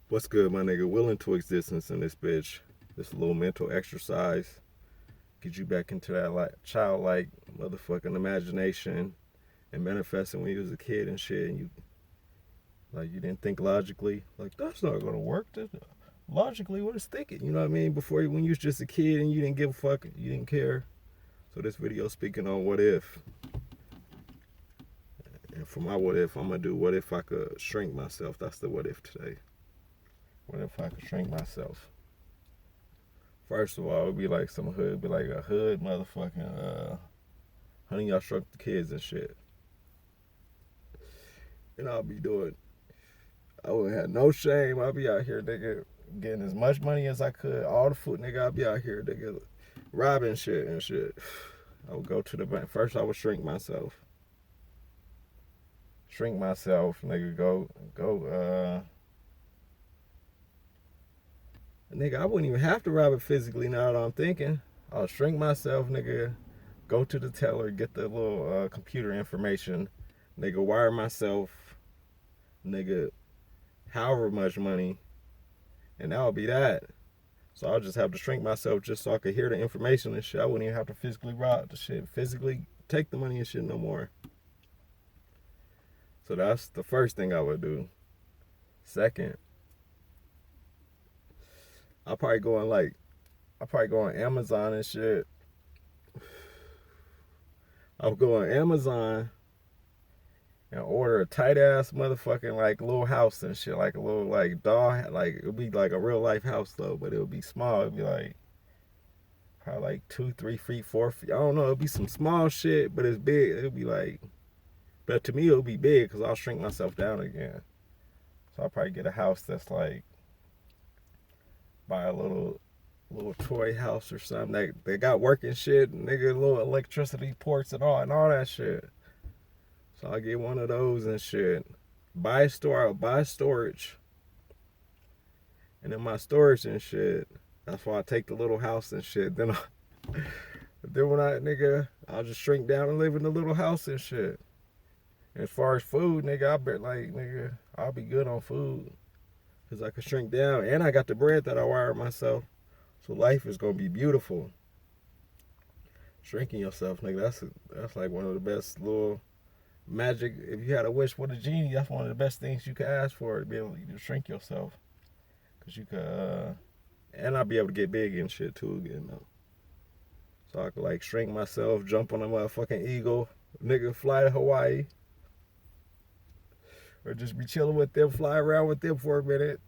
What's good, my nigga? Willing to existence in this bitch. This little mental exercise. Get you back into that like childlike motherfucking imagination and manifesting when you was a kid and shit. And you didn't think logically. Like that's not gonna work. Logically, what is thinking? You know what I mean? Before when you was just a kid and you didn't give a fuck, you didn't care. So this video speaking on what if. And for my what if, I'm gonna do what if I could shrink myself. That's the what if today. What if I could shrink myself? First of all, it would be like some hood, be like a hood motherfucking Honey, Y'all Shrunk the Kids and shit. And I'll be doing, I would have no shame. I'll be out here, nigga, getting as much money as I could. All the food, nigga, I'll be out here, nigga, robbing shit and shit. I would go to the bank. First, I would shrink myself. Shrink myself, nigga, nigga, I wouldn't even have to rob it physically now that I'm thinking. I'll shrink myself, nigga, go to the teller, get the little computer information, nigga, wire myself, nigga, however much money, and that'll be that. So I'll just have to shrink myself just so I could hear the information and shit. I wouldn't even have to physically rob the shit, physically take the money and shit no more. So that's the first thing I would do. Second, I'll probably go on Amazon and shit. I'll go on Amazon and order a tight ass motherfucking like little house and shit, like a little like doll, like it'll be like a real life house though, but it'll be small. It'll be like probably like 2, 3 feet, 4 feet. I don't know. It'll be some small shit, but it's big. It'll be like, but to me it'll be big because I'll shrink myself down again. So I'll probably get a house that's like buy a little toy house or something. They got working shit, nigga, little electricity ports and all that shit. So I'll get one of those and shit. I'll buy storage. And in my storage and shit, that's why I take the little house and shit. Then when nigga, I'll just shrink down and live in the little house and shit. And as far as food, nigga, I bet like, nigga, I'll be good on food. Cause I can shrink down and I got the bread that I wired myself. So life is gonna be beautiful. Shrinking yourself, nigga, that's like one of the best little magic. If you had a wish with a genie, that's one of the best things you could ask for, to be able to shrink yourself. Cause you could, and I'll be able to get big and shit too again though. So I could like shrink myself, jump on a motherfucking eagle, nigga, fly to Hawaii, or just be chilling with them, fly around with them for a minute.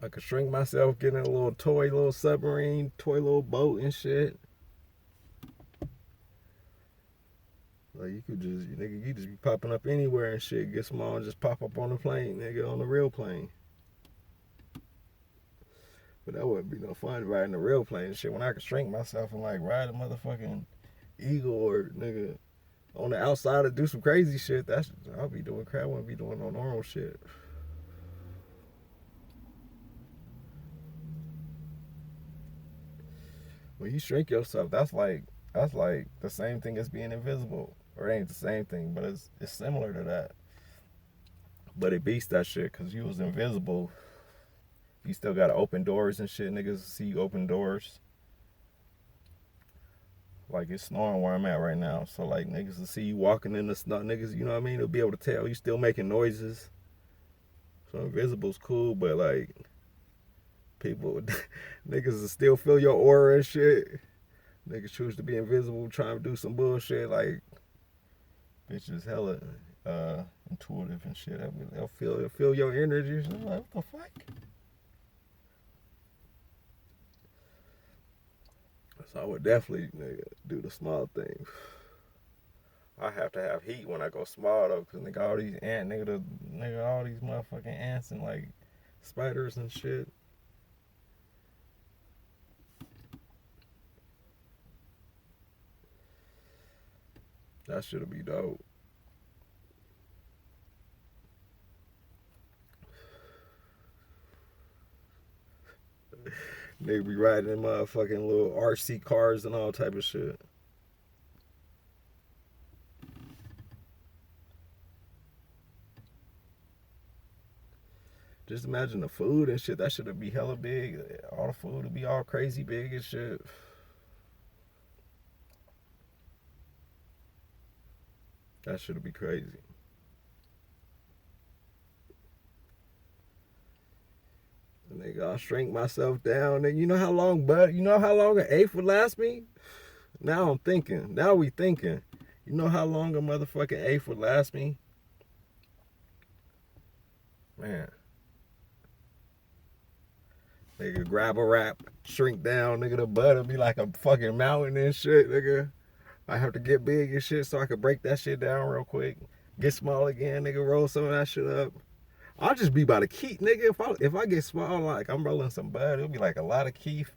I could shrink myself, get in a little toy, little submarine, toy, little boat and shit. Like you could just, nigga, you just be popping up anywhere and shit. Get small and just pop up on the plane, nigga, on the real plane. But that wouldn't be no fun riding a real plane and shit. When I could shrink myself and like ride a motherfucking eagle or nigga on the outside to do some crazy shit, I'll be doing crap. I wouldn't be doing no normal shit. When you shrink yourself, that's like the same thing as being invisible. Or it ain't the same thing, but it's similar to that. But it beats that shit because you was invisible. You still gotta open doors and shit. Niggas see you open doors. Like it's snowing where I'm at right now. So like niggas will see you walking in the snow. Niggas, you know what I mean? They'll be able to tell you still making noises. So invisible's cool, but like people, niggas will still feel your aura and shit. Niggas choose to be invisible, trying to do some bullshit. Like bitches hella intuitive and shit. They'll feel your energy. So I'm like, what the fuck? So I would definitely, nigga, do the small things. I have to have heat when I go small though, cause nigga, all these all these motherfucking ants and like spiders and shit. That shit'll be dope. Nigga be riding in motherfucking little RC cars and all type of shit. Just imagine the food and shit. That should be hella big. All the food would be all crazy big and shit. That should be crazy. Nigga, I'll shrink myself down. Nigga, you know how long, bud? You know how long an eighth would last me? Now I'm thinking. Now we thinking. You know how long a motherfucking eighth would last me? Man. Nigga, grab a wrap, shrink down, nigga, the butt be like a fucking mountain and shit, nigga. I have to get big and shit so I could break that shit down real quick. Get small again, nigga, roll some of that shit up. I'll just be by the keef, nigga. If I get small, like I'm rolling some bud, it'll be like a lot of keef.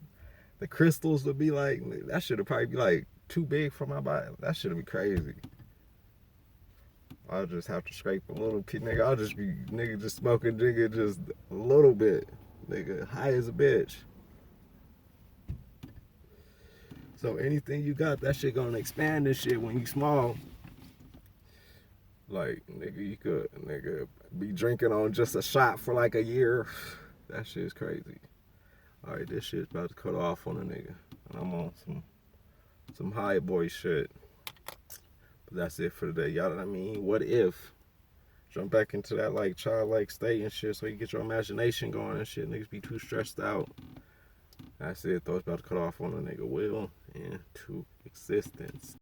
The crystals would be like, that shit'll probably be like too big for my body. That shit'll be crazy. I'll just have to scrape a little bit, nigga. I'll just be, nigga, just smoking, nigga, just a little bit. Nigga, high as a bitch. So anything you got, that shit gonna expand this shit when you small. Like, nigga, you could, nigga, be drinking on just a shot for like a year. That shit's crazy. Alright, this shit's about to cut off on a nigga. And I'm on some high boy shit. But that's it for today. Y'all know what I mean? What if? Jump back into that like childlike state and shit so you get your imagination going and shit. Niggas be too stressed out. That's it. Though it's about to cut off on a nigga will into existence.